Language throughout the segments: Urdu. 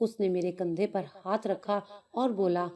اس نے میرے کندھے پر ہاتھ رکھا اور بولا،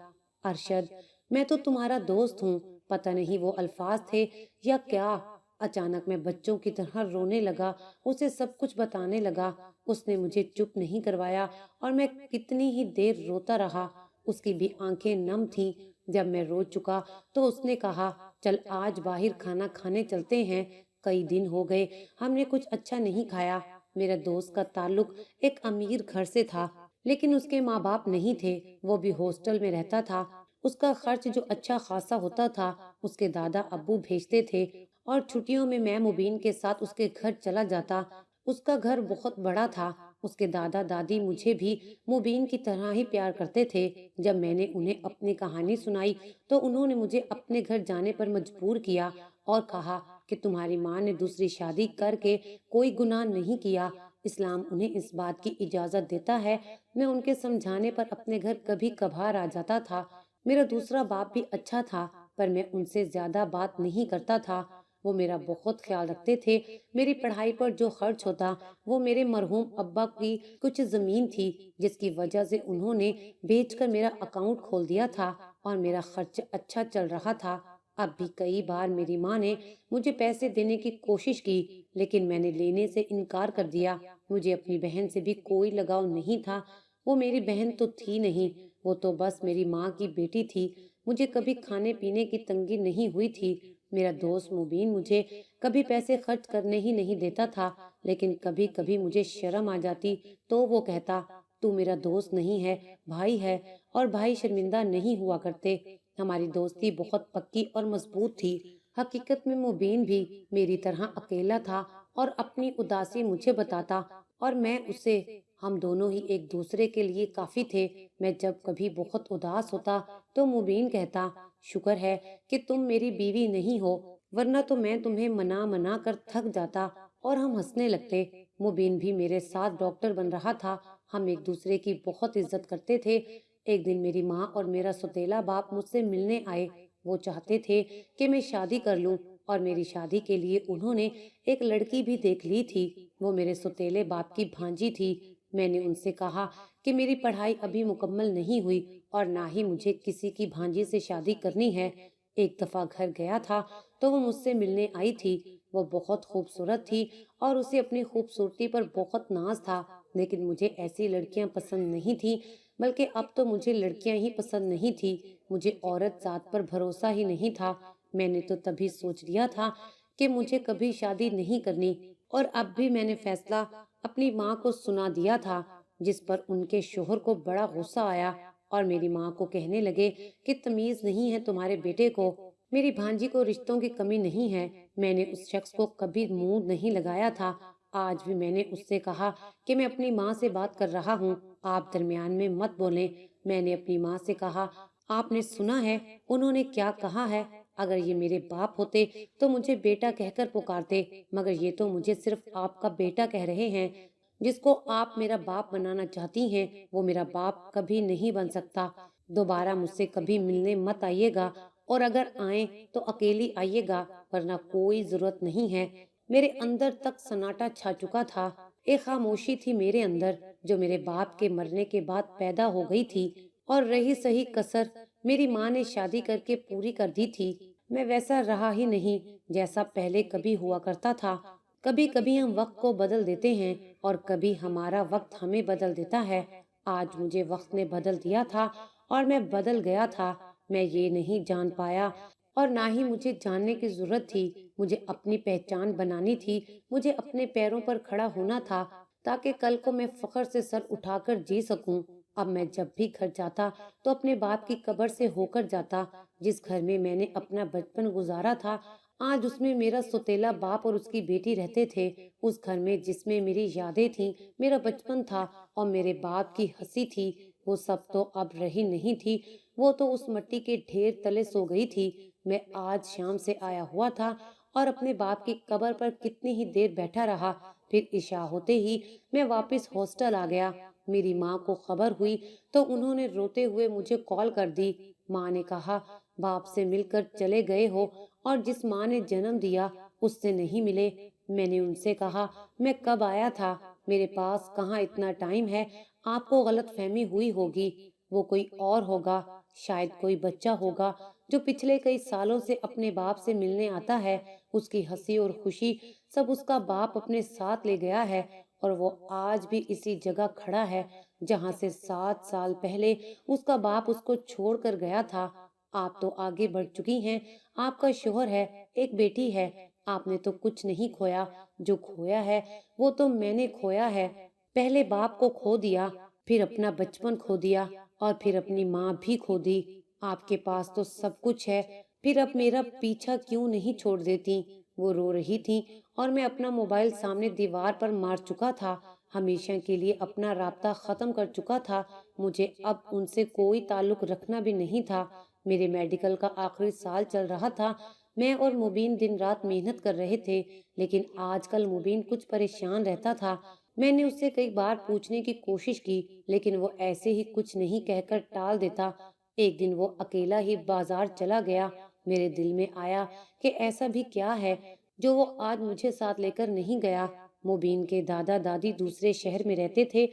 ارشد، میں تو تمہارا دوست ہوں۔ پتہ نہیں وہ الفاظ تھے یا کیا، اچانک میں بچوں کی طرح رونے لگا، اسے سب کچھ بتانے لگا۔ اس نے مجھے چپ نہیں کروایا اور میں کتنی ہی دیر روتا رہا۔ اس کی بھی آنکھیں نم تھیں۔ جب میں رو چکا تو اس نے کہا، چل آج باہر کھانا کھانے چلتے ہیں، کئی دن ہو گئے ہم نے کچھ اچھا نہیں کھایا۔ میرا دوست کا تعلق ایک امیر گھر سے تھا، لیکن اس کے ماں باپ نہیں تھے، وہ بھی ہاسٹل میں رہتا تھا۔ اس کا خرچ جو اچھا خاصا ہوتا تھا اس کے دادا ابو بھیجتے تھے، اور چھٹیوں میں مبین کے ساتھ اس کے گھر چلا جاتا۔ اس کا گھر بہت بڑا تھا۔ اس کے دادا دادی مجھے بھی مبین کی طرح ہی پیار کرتے تھے۔ جب میں نے انہیں اپنی کہانی سنائی تو انہوں نے مجھے اپنے گھر جانے پر مجبور کیا اور کہا کہ تمہاری ماں نے دوسری شادی کر کے کوئی گناہ نہیں کیا، اسلام انہیں اس بات کی اجازت دیتا ہے۔ میں ان کے سمجھانے پر اپنے گھر کبھی کبھار آ جاتا تھا۔ میرا دوسرا باپ بھی اچھا تھا، پر میں ان سے زیادہ بات نہیں کرتا تھا۔ وہ میرا بہت خیال رکھتے تھے۔ میری پڑھائی پر جو خرچ ہوتا وہ میرے مرحوم ابا کی کچھ زمین تھی، جس کی وجہ سے انہوں نے بیچ کر میرا اکاؤنٹ کھول دیا تھا اور میرا خرچ اچھا چل رہا تھا۔ اب بھی کئی بار میری ماں نے مجھے پیسے دینے کی کوشش کی، لیکن میں نے لینے سے انکار کر دیا۔ مجھے اپنی بہن سے بھی کوئی لگاؤ نہیں تھا۔ وہ میری بہن تو تھی نہیں، وہ تو بس میری ماں کی بیٹی تھی۔ مجھے کبھی کھانے پینے کی تنگی نہیں ہوئی تھی۔ میرا دوست مبین مجھے کبھی پیسے خرچ کرنے ہی نہیں دیتا تھا، لیکن کبھی کبھی مجھے شرم آ جاتی تو وہ کہتا، تو میرا دوست نہیں ہے، بھائی ہے، اور بھائی شرمندہ نہیں ہوا کرتے۔ ہماری دوستی بہت پکی اور مضبوط تھی۔ حقیقت میں مبین بھی میری طرح اکیلا تھا اور اپنی اداسی مجھے بتاتا اور میں اسے۔ ہم دونوں ہی ایک دوسرے کے لیے کافی تھے۔ میں جب کبھی بہت اداس ہوتا تو مبین کہتا، شکر ہے کہ تم میری بیوی نہیں ہو، ورنہ تو میں تمہیں منا کر تھک جاتا، اور ہم ہنسنے لگتے۔ مبین بھی میرے ساتھ ڈاکٹر بن رہا تھا۔ ہم ایک دوسرے کی بہت عزت کرتے تھے۔ ایک دن میری ماں اور میرا سوتیلا باپ مجھ سے ملنے آئے۔ وہ چاہتے تھے کہ میں شادی کر لوں، اور میری شادی کے لیے انہوں نے ایک لڑکی بھی دیکھ لی تھی۔ وہ میرے سوتیلے باپ کی بھانجی تھی۔ میں نے ان سے کہا کہ میری پڑھائی ابھی مکمل نہیں ہوئی اور نہ ہی مجھے کسی کی بھانجی سے شادی کرنی ہے۔ ایک دفعہ گھر گیا تھا تو وہ مجھ سے ملنے آئی تھی۔ وہ بہت خوبصورت تھی اور اسے اپنی خوبصورتی پر بہت ناز تھا، لیکن مجھے ایسی لڑکیاں پسند نہیں تھیں، بلکہ اب تو مجھے لڑکیاں ہی پسند نہیں تھی۔ مجھے عورت ذات پر بھروسہ ہی نہیں تھا۔ میں نے تو تبھی سوچ لیا تھا کہ مجھے کبھی شادی نہیں کرنی، اور اب بھی میں نے فیصلہ اپنی ماں کو سنا دیا تھا، جس پر ان کے شوہر کو بڑا غصہ آیا اور میری ماں کو کہنے لگے کہ تمیز نہیں ہے تمہارے بیٹے کو، میری بھانجی کو رشتوں کی کمی نہیں ہے۔ میں نے اس شخص کو کبھی منہ نہیں لگایا تھا۔ آج بھی میں نے اس سے کہا کہ میں اپنی ماں سے بات کر رہا ہوں، آپ درمیان میں مت بولیں۔ میں نے اپنی ماں سے کہا، آپ نے سنا ہے انہوں نے کیا کہا ہے؟ اگر یہ میرے باپ ہوتے تو مجھے بیٹا کہہ کر پکارتے، مگر یہ تو مجھے صرف آپ کا بیٹا کہہ رہے ہیں۔ جس کو آپ میرا باپ بنانا چاہتی ہیں وہ میرا باپ کبھی نہیں بن سکتا۔ دوبارہ مجھ سے کبھی ملنے مت آئیے گا، اور اگر آئیں تو اکیلی آئیے گا، ورنہ کوئی ضرورت نہیں ہے۔ میرے اندر تک سناٹا چھا چکا تھا۔ ایک خاموشی تھی میرے اندر جو میرے باپ کے مرنے کے بعد پیدا ہو گئی تھی، اور رہی صحیح کسر میری ماں نے شادی کر کے پوری کر دی تھی۔ میں ویسا رہا ہی نہیں جیسا پہلے کبھی ہوا کرتا تھا۔ کبھی کبھی ہم وقت کو بدل دیتے ہیں اور کبھی ہمارا وقت ہمیں بدل دیتا ہے۔ آج مجھے وقت نے بدل دیا تھا اور میں بدل گیا تھا۔ میں یہ نہیں جان پایا اور نہ ہی مجھے جاننے کی ضرورت تھی۔ مجھے اپنی پہچان بنانی تھی، مجھے اپنے پیروں پر کھڑا ہونا تھا، تاکہ کل کو میں فخر سے سر اٹھا کر جی سکوں۔ اب میں جب بھی گھر جاتا تو اپنے باپ کی قبر سے ہو کر جاتا۔ جس گھر میں نے اپنا بچپن گزارا تھا، آج اس میں میرا سوتیلا باپ اور اس کی بیٹی رہتے تھے۔ اس گھر میں جس میں میری یادیں تھیں، میرا بچپن تھا اور میرے باپ کی ہنسی تھی، وہ سب تو اب رہی نہیں تھی۔ وہ تو اس مٹی کے ڈھیر تلے سو گئی تھی۔ میں آج شام سے آیا ہوا تھا اور اپنے باپ کی قبر پر کتنی ہی دیر بیٹھا رہا، پھر عشاء ہوتے ہی میں واپس ہاسٹل آ گیا۔ میری ماں کو خبر ہوئی تو انہوں نے روتے ہوئے مجھے کال کر دی۔ ماں نے کہا، باپ سے مل کر چلے گئے ہو اور جس ماں نے جنم دیا اس سے نہیں ملے؟ میں نے ان سے کہا، میں کب آیا تھا، میرے پاس کہاں اتنا ٹائم ہے، آپ کو غلط فہمی ہوئی ہوگی، وہ کوئی اور ہوگا، شاید کوئی بچہ ہوگا جو پچھلے کئی سالوں سے اپنے باپ سے ملنے آتا ہے۔ اس کی ہنسی اور خوشی سب اس کا باپ اپنے ساتھ لے گیا ہے، اور وہ آج بھی اسی جگہ کھڑا ہے جہاں سے 7 سال پہلے اس کا باپ اس کو چھوڑ کر گیا تھا۔ آپ تو آگے بڑھ چکی ہیں، آپ کا شوہر ہے، ایک بیٹی ہے، آپ نے تو کچھ نہیں کھویا، جو کھویا ہے وہ تو میں نے کھویا ہے۔ پہلے باپ کو کھو دیا، پھر اپنا بچپن کھو دیا، اور پھر اپنی ماں بھی کھو دی۔ آپ کے پاس تو سب کچھ ہے، پھر اب میرا پیچھا کیوں نہیں چھوڑ دیتی؟ وہ رو رہی تھی اور میں اپنا موبائل سامنے دیوار پر مار چکا تھا، ہمیشہ کے لیے اپنا رابطہ ختم کر چکا تھا۔ مجھے اب ان سے کوئی تعلق رکھنا بھی نہیں تھا۔ میرے میڈیکل کا آخری سال چل رہا تھا، میں اور مبین دن رات محنت کر رہے تھے، لیکن آج کل مبین کچھ پریشان رہتا تھا۔ میں نے اس سے کئی بار پوچھنے کی کوشش کی، لیکن وہ ایسے ہی کچھ نہیں کہہ کر ٹال دیتا۔ ایک دن وہ اکیلا ہی بازار چلا گیا۔ میرے دل میں آیا کہ ایسا بھی کیا ہے جو وہ آج مجھے ساتھ لے کر نہیں گیا۔ مبین کے دادا دادی دوسرے شہر میں رہتے تھے،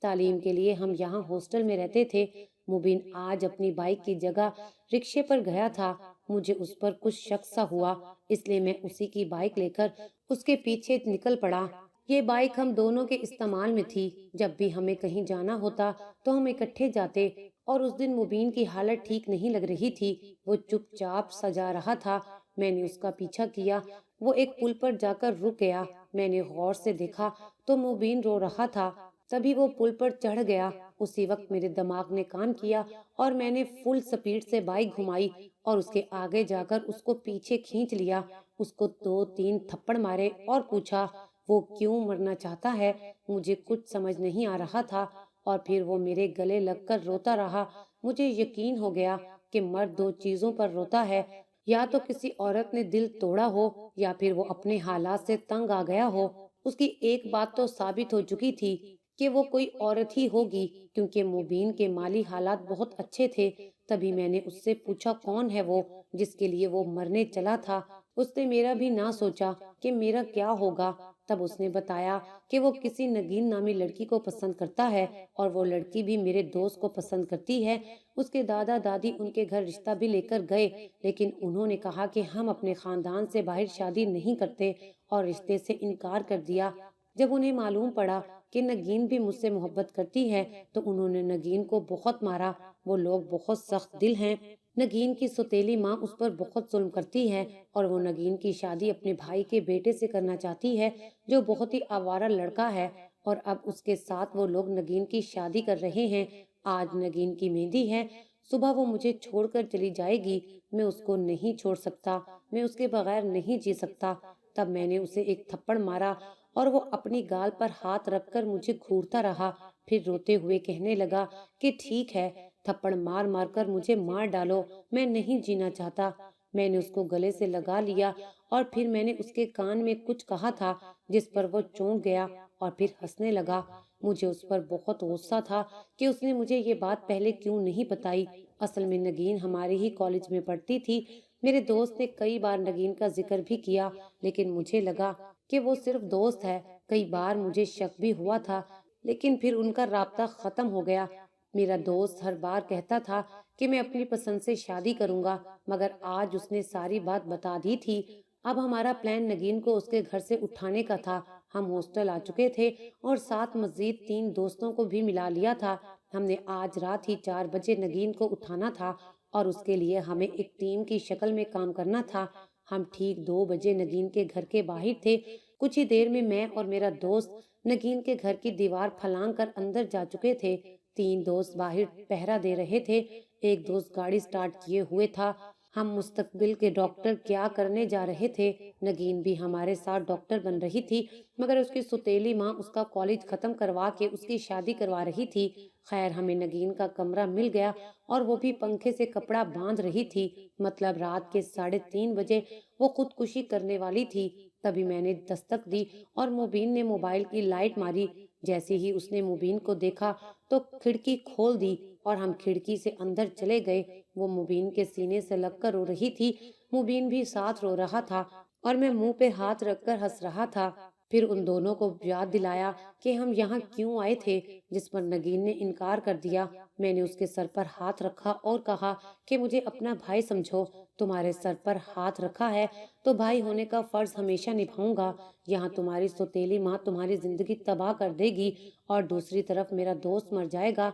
تعلیم کے لیے ہم یہاں ہاسٹل میں رہتے تھے۔ مبین آج اپنی بائک کی جگہ رکشے پر گیا تھا۔ مجھے اس پر کچھ شک سا ہوا، اس لیے میں اسی کی بائک لے کر اس کے پیچھے نکل پڑا۔ یہ بائک ہم دونوں کے استعمال میں تھی، جب بھی ہمیں کہیں جانا ہوتا تو ہم اکٹھے جاتے، اور اس دن مبین کی حالت ٹھیک نہیں لگ رہی تھی، وہ چپ چاپ سجا رہا تھا۔ میں نے اس کا پیچھا کیا، وہ ایک پل پر جا کر رک گیا۔ میں نے غور سے دیکھا تو مبین رو رہا تھا، تبھی وہ پل پر چڑھ گیا۔ اسی وقت میرے دماغ نے کام کیا اور میں نے فل سپیڈ سے بائک گھمائی اور اس کے آگے جا کر اس کو پیچھے کھینچ لیا، اس کو 2-3 تھپڑ مارے اور پوچھا وہ کیوں مرنا چاہتا ہے۔ مجھے کچھ سمجھ نہیں آ رہا تھا، اور پھر وہ میرے گلے لگ کر روتا رہا۔ مجھے یقین ہو گیا کہ مرد 2 چیزوں پر روتا ہے، یا تو کسی عورت نے دل توڑا ہو، یا پھر وہ اپنے حالات سے تنگ آ گیا ہو۔ اس کی ایک بات تو ثابت ہو چکی تھی کہ وہ کوئی عورت ہی ہوگی، کیونکہ مبین کے مالی حالات بہت اچھے تھے۔ تبھی میں نے اس سے پوچھا کون ہے وہ جس کے لیے وہ مرنے چلا تھا۔ اس نے میرا بھی نہ سوچا کہ میرا کیا ہوگا۔ تب اس نے بتایا کہ وہ کسی نگین نامی لڑکی کو پسند کرتا ہے، اور وہ لڑکی بھی میرے دوست کو پسند کرتی ہے۔ اس کے دادا دادی ان کے گھر رشتہ بھی لے کر گئے، لیکن انہوں نے کہا کہ ہم اپنے خاندان سے باہر شادی نہیں کرتے، اور رشتے سے انکار کر دیا۔ جب انہیں معلوم پڑا کہ نگین بھی مجھ سے محبت کرتی ہے تو انہوں نے نگین کو بہت مارا۔ وہ لوگ بہت سخت دل ہیں۔ نگین کی سوتیلی ماں اس پر بہت ظلم کرتی ہے، اور وہ نگین کی شادی اپنے بھائی کے بیٹے سے کرنا چاہتی ہے، جو بہت ہی آوارہ لڑکا ہے، اور اب اس کے ساتھ وہ لوگ نگین کی شادی کر رہے ہیں۔ آج نگین کی مہندی ہے، صبح وہ مجھے چھوڑ کر چلی جائے گی۔ میں اس کو نہیں چھوڑ سکتا، میں اس کے بغیر نہیں جی سکتا۔ تب میں نے اسے ایک تھپڑ مارا، اور وہ اپنی گال پر ہاتھ رکھ کر مجھے گھورتا رہا، پھر روتے ہوئے کہنے لگا کہ ٹھیک ہے، تھپڑ مار مار کر مجھے مار ڈالو، میں نہیں جینا چاہتا۔ میں نے اس کو گلے سے لگا لیا، اور پھر میں نے اس کے کان میں کچھ کہا تھا جس پر وہ چونک گیا اور پھر ہنسنے لگا۔ مجھے اس پر بہت غصہ تھا کہ اس نے مجھے یہ بات پہلے کیوں نہیں بتائی۔ اصل میں نگین ہمارے ہی کالج میں پڑھتی تھی۔ میرے دوست نے کئی بار نگین کا ذکر بھی کیا، لیکن مجھے لگا کہ وہ صرف دوست ہے۔ کئی بار مجھے شک بھی ہوا تھا، لیکن پھر ان کا رابطہ ختم ہو گیا۔ میرا دوست ہر بار کہتا تھا کہ میں اپنی پسند سے شادی کروں گا، مگر آج اس نے ساری بات بتا دی تھی۔ اب ہمارا پلان نگین کو اس کے گھر سے اٹھانے کا تھا۔ ہم ہاسٹل آ چکے تھے اور ساتھ مزید 3 دوستوں کو بھی ملا لیا تھا۔ ہم نے آج رات ہی 4 بجے نگین کو اٹھانا تھا، اور اس کے لیے ہمیں ایک ٹیم کی شکل میں کام کرنا تھا۔ ہم ٹھیک 2 بجے نگین کے گھر کے باہر تھے۔ کچھ ہی دیر میں اور میرا دوست نگین کے گھر کی دیوار پھلانگ کر اندر جا چکے تھے۔ 3 دوست باہر پہرا دے رہے تھے، ایک دوست گاڑی سٹارٹ کیے ہوئے تھا۔ ہم مستقبل کے ڈاکٹر کیا کرنے جا رہے تھے۔ نگین بھی ہمارے ساتھ ڈاکٹر بن رہی تھی، مگر اس کی سوتیلی ماں اس کا کالج ختم کروا کے اس کی شادی کروا رہی تھی۔ خیر ہمیں نگین کا کمرہ مل گیا، اور وہ بھی پنکھے سے کپڑا باندھ رہی تھی، مطلب رات کے 3:30 بجے وہ خودکشی کرنے والی تھی۔ تبھی میں نے دستک دی اور مبین نے موبائل کی لائٹ ماری۔ جیسے ہی اس نے مبین کو دیکھا تو کھڑکی کھول دی اور ہم کھڑکی سے اندر چلے گئے۔ وہ مبین کے سینے سے لگ کر رو رہی تھی، مبین بھی ساتھ رو رہا تھا، اور میں منہ پہ ہاتھ رکھ کر ہنس رہا تھا۔ پھر ان دونوں کو یاد دلایا کہ ہم یہاں کیوں آئے تھے، جس پر نگین نے انکار کر دیا۔ میں نے اس کے سر پر ہاتھ رکھا اور کہا کہ مجھے اپنا بھائی سمجھو، تمہارے سر پر ہاتھ رکھا ہے تو بھائی ہونے کا فرض ہمیشہ نبھاؤں گا۔ یہاں تمہاری سوتیلی ماں تمہاری زندگی تباہ کر دے گی اور دوسری طرف میرا دوست مر جائے گا،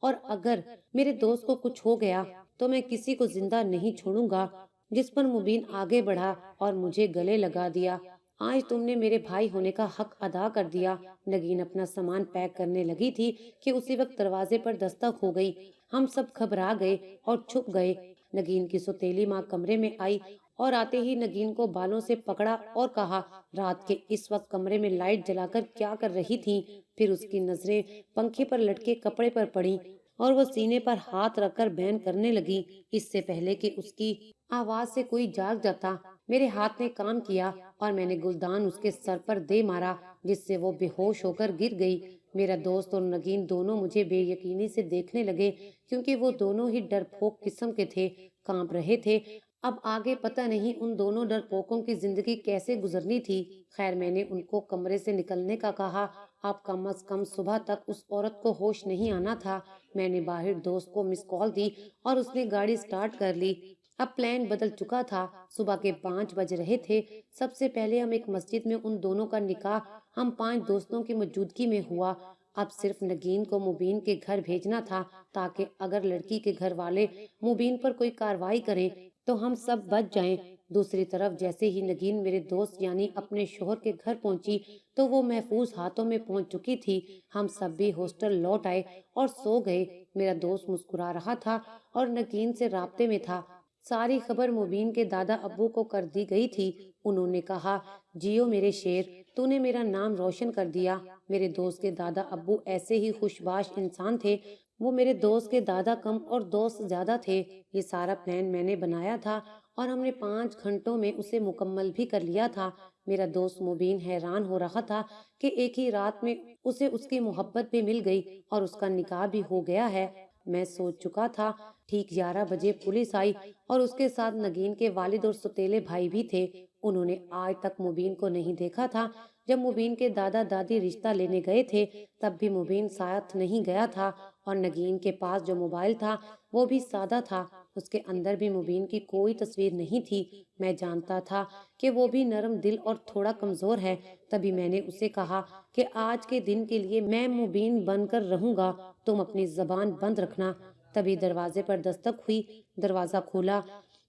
اور اگر میرے دوست کو کچھ ہو گیا تو میں کسی کو زندہ نہیں چھوڑوں گا۔ جس پر مبین آگے بڑھا اور مجھے گلے لگا دیا۔ آج تم نے میرے بھائی ہونے کا حق ادا کر دیا۔ نگین اپنا سامان پیک کرنے لگی تھی کہ اسی وقت دروازے پر دستک ہو گئی۔ ہم سب گھبرا گئے اور چھپ گئے۔ نگین کی سوتیلی ماں کمرے میں آئی اور آتے ہی نگین کو بالوں سے پکڑا اور کہا، رات کے اس وقت کمرے میں لائٹ جلا کر کیا کر رہی تھی؟ پھر اس کی نظریں پنکھے پر لٹکے کپڑے پر پڑیں اور وہ سینے پر ہاتھ رکھ کر بین کرنے لگی۔ اس سے پہلے کہ اس کی آواز سے کوئی جاگ جاتا، میرے ہاتھ نے کام کیا اور میں نے گلدان اس کے سر پر دے مارا، جس سے وہ بے ہوش ہو کر گر گئی۔ میرا دوست اور نگین دونوں مجھے بے یقینی سے دیکھنے لگے، کیونکہ وہ دونوں ہی ڈرپوک قسم کے تھے، کانپ رہے تھے۔ اب آگے پتہ نہیں ان دونوں ڈرپوکوں کی زندگی کیسے گزرنی تھی۔ خیر، میں نے ان کو کمرے سے نکلنے کا کہا۔ اب کم از کم صبح تک اس عورت کو ہوش نہیں آنا تھا۔ میں نے باہر دوست کو مس کال دی اور اس نے گاڑی سٹارٹ کر لی۔ اب پلان بدل چکا تھا۔ صبح کے 5 بج رہے تھے۔ سب سے پہلے ہم ایک مسجد میں ان دونوں کا نکاح ہم 5 دوستوں کی موجودگی میں ہوا۔ اب صرف نگین کو مبین کے گھر بھیجنا تھا، تاکہ اگر لڑکی کے گھر والے مبین پر کوئی کارروائی کریں تو ہم سب بچ جائیں۔ دوسری طرف جیسے ہی نگین میرے دوست یعنی اپنے شوہر کے گھر پہنچی تو وہ محفوظ ہاتھوں میں پہنچ چکی تھی۔ ہم سب بھی ہاسٹل لوٹ آئے اور سو گئے۔ میرا دوست مسکرا رہا تھا اور نگین سے رابطے میں تھا۔ ساری خبر مبین کے دادا ابو کو کر دی گئی تھی۔ انہوں نے کہا، جیو میرے شیر، تو نے میرا نام روشن کر دیا۔ میرے دوست کے دادا ابو ایسے ہی خوشباش انسان تھے۔ وہ میرے دوست کے دادا کم اور دوست زیادہ تھے۔ یہ سارا پلان میں نے بنایا تھا اور ہم نے 5 گھنٹوں میں اسے مکمل بھی کر لیا تھا۔ میرا دوست مبین حیران ہو رہا تھا کہ ایک ہی رات میں اسے اس کی محبت بھی مل گئی اور اس کا نکاح بھی ہو گیا ہے۔ میں سوچ چکا تھا۔ ٹھیک 11 بجے پولیس آئی اور اس کے ساتھ نگین کے والد اور سوتیلے بھائی بھی تھے۔ انہوں نے آج تک مبین کو نہیں دیکھا تھا۔ جب مبین کے دادا دادی رشتہ لینے گئے تھے تب بھی مبین ساتھ نہیں گیا تھا، اور نگین کے پاس جو موبائل تھا وہ بھی سادہ تھا۔ اس کے اندر بھی مبین کی کوئی تصویر نہیں تھی۔ میں جانتا تھا کہ وہ بھی نرم دل اور تھوڑا کمزور ہے۔ تبھی میں نے اسے کہا کہ آج کے دن کے لیے میں مبین بن کر رہوں گا، تم اپنی زبان بند رکھنا۔ تبھی دروازے پر دستک ہوئی۔ دروازہ کھولا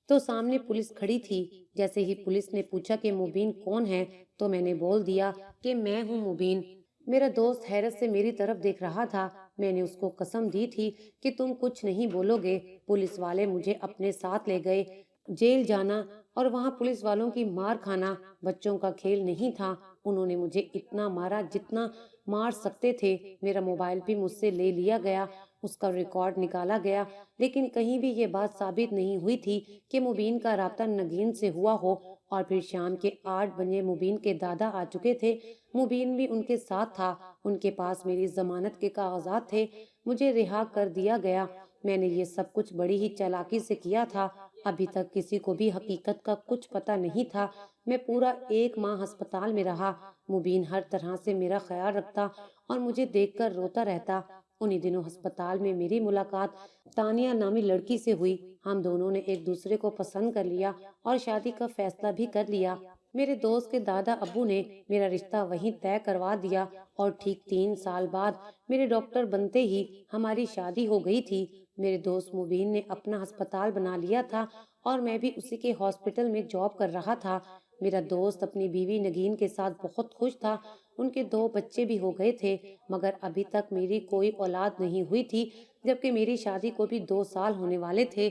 تو سامنے پولیس کھڑی تھی۔ جیسے ہی پولیس نے پوچھا کہ مبین کون ہے تو میں نے بول دیا کہ میں ہوں مبین۔ میرا دوست حیرت سے میری طرف دیکھ رہا تھا۔ میں نے اس کو قسم دی تھی کہ تم کچھ نہیں بولو گے۔ پولیس والے مجھے اپنے ساتھ لے گئے۔ جیل جانا اور وہاں پولیس والوں کی مار کھانا بچوں کا کھیل نہیں تھا۔ انہوں نے مجھے اتنا مارا جتنا مار سکتے تھے۔ میرا موبائل بھی مجھ سے لے لیا گیا، اس کا ریکارڈ نکالا گیا، لیکن کہیں بھی یہ بات ثابت نہیں ہوئی تھی کہ مبین کا رابطہ نگین سے ہوا ہو۔ اور پھر شام کے 8 بجے مبین کے دادا آ چکے تھے۔ مبین بھی ان کے ساتھ تھا۔ ان کے پاس میری ضمانت کے کاغذات تھے۔ مجھے رہا کر دیا گیا۔ میں نے یہ سب کچھ بڑی ہی چالاکی سے کیا تھا۔ ابھی تک کسی کو بھی حقیقت کا کچھ پتہ نہیں تھا۔ میں پورا 1 ماہ ہسپتال میں رہا۔ مبین ہر طرح سے میرا خیال رکھتا اور مجھے دیکھ کر روتا رہتا۔ انہی دنوں ہسپتال میں میری ملاقات تانیہ نامی لڑکی سے ہوئی۔ ہم دونوں نے ایک دوسرے کو پسند کر لیا اور شادی کا فیصلہ بھی کر لیا۔ میرے دوست کے دادا ابو نے میرا رشتہ وہیں طے کروا دیا اور ٹھیک 3 سال بعد میرے ڈاکٹر بنتے ہی ہماری شادی ہو گئی تھی۔ میرے دوست مبین نے اپنا ہسپتال بنا لیا تھا اور میں بھی اسی کے ہاسپٹل میں جاب کر رہا تھا۔ میرا دوست اپنی بیوی نگین کے ساتھ بہت خوش تھا۔ ان کے 2 بچے بھی ہو گئے تھے، مگر ابھی تک میری کوئی اولاد نہیں ہوئی تھی، جبکہ میری شادی کو بھی 2 سال ہونے والے تھے۔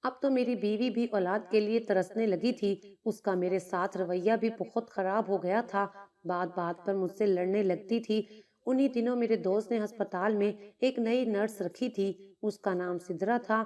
اب تو میری بیوی بھی اولاد کے لیے ترسنے لگی تھی۔ اس کا میرے ساتھ رویہ بھی بہت خراب ہو گیا تھا۔ بات بات پر مجھ سے لڑنے لگتی تھی۔ انہی دنوں میرے دوست نے ہسپتال میں ایک نئی نرس رکھی تھی۔ اس کا نام سدرا تھا۔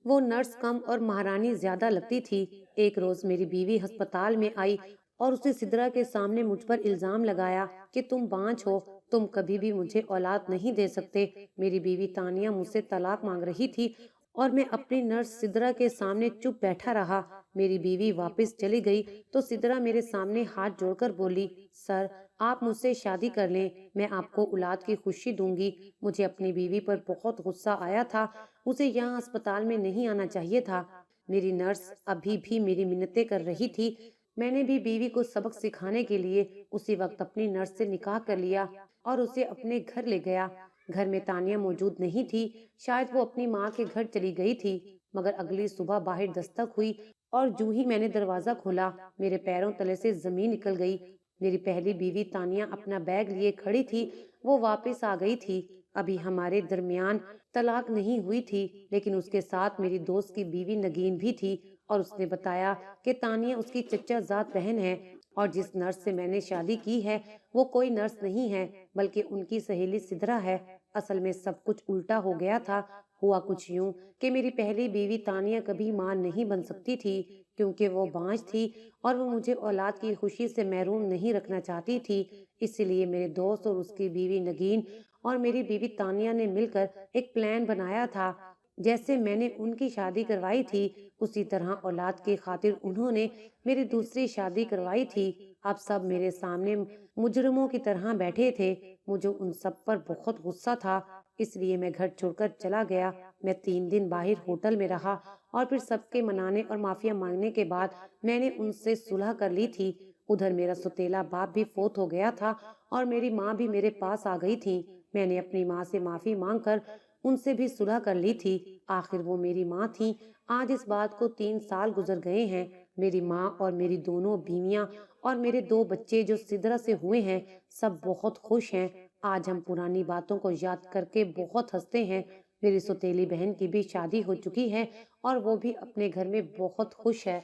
وہ نرس کم اور مہارانی زیادہ لگتی تھی۔ ایک روز میری بیوی ہسپتال میں آئی اور اسے سدرا کے سامنے مجھ پر الزام لگایا کہ تم بانجھ ہو، تم کبھی بھی مجھے اولاد نہیں دے سکتے۔ میری بیوی تانیہ مجھ سے طلاق مانگ رہی تھی اور میں اپنی نرس سدرا کے سامنے چپ بیٹھا رہا۔ میری بیوی واپس چلی گئی تو سدرا میرے سامنے ہاتھ جوڑ کر بولی، سر آپ مجھ سے شادی کر لیں، میں آپ کو اولاد کی خوشی دوں گی۔ مجھے اپنی بیوی پر بہت غصہ آیا تھا، اسے یہاں اسپتال میں نہیں آنا چاہیے تھا۔ میری نرس ابھی بھی میری منتیں کر رہی تھی۔ میں نے بھی بیوی کو سبق سکھانے کے لیے اسی وقت اپنی نرس سے نکاح کر لیا اور اسے اپنے گھر لے گیا۔ گھر میں تانیہ موجود نہیں تھی، شاید وہ اپنی ماں کے گھر چلی گئی تھی، مگر اگلی صبح باہر دستک ہوئی اور جو ہی میں نے دروازہ کھولا میرے پیروں تلے سے زمین نکل گئی۔ میری پہلی بیوی تانیہ اپنا بیگ لیے کھڑی تھی، وہ واپس آ گئی تھی۔ ابھی ہمارے درمیان طلاق نہیں ہوئی تھی، لیکن اس کے ساتھ میری دوست کی بیوی نگین بھی تھی اور اس نے بتایا کہ تانیہ اس کی چچا زاد بہن ہے اور جس نرس سے میں نے شادی کی ہے وہ کوئی نرس نہیں ہے بلکہ ان کی سہیلی سدرا ہے۔ اصل میں سب کچھ الٹا ہو گیا تھا۔ ہوا کچھ یوں کہ میری پہلی بیوی تانیہ کبھی ماں نہیں بن سکتی تھی کیونکہ وہ بانجھ تھی اور وہ مجھے اولاد کی خوشی سے محروم نہیں رکھنا چاہتی تھی۔ اسی لیے میرے دوست اور اس کی بیوی نگین اور میری بیوی تانیہ نے مل کر ایک پلان بنایا تھا۔ جیسے میں نے ان کی شادی کروائی تھی اسی طرح اولاد کی خاطر انہوں نے میری دوسری شادی کروائی تھی۔ اب سب میرے سامنے مجرموں کی طرح بیٹھے تھے۔ مجھے ان سب پر بہت غصہ تھا، اس لیے میں گھر چھوڑ کر چلا گیا۔ میں 3 دن باہر ہوٹل میں رہا اور پھر سب کے منانے اور معافیا مانگنے کے بعد میں نے ان سے صلح کر لی تھی۔ ادھر میرا سوتیلا باپ بھی فوت ہو گیا تھا اور میری ماں بھی میرے پاس آ گئی تھی۔ میں نے اپنی ماں سے معافی مانگ کر ان سے بھی صلح کر لی تھی۔ آخر وہ میری ماں تھی۔ آج اس بات کو 3 سال گزر گئے ہیں۔ میری ماں اور میری دونوں بیویاں اور میرے 2 بچے جو سدرا سے ہوئے ہیں سب بہت خوش ہیں۔ آج ہم پرانی باتوں کو یاد کر کے بہت ہنستے ہیں۔ میری سوتیلی بہن کی بھی شادی ہو چکی ہے اور وہ بھی اپنے گھر میں بہت خوش ہے۔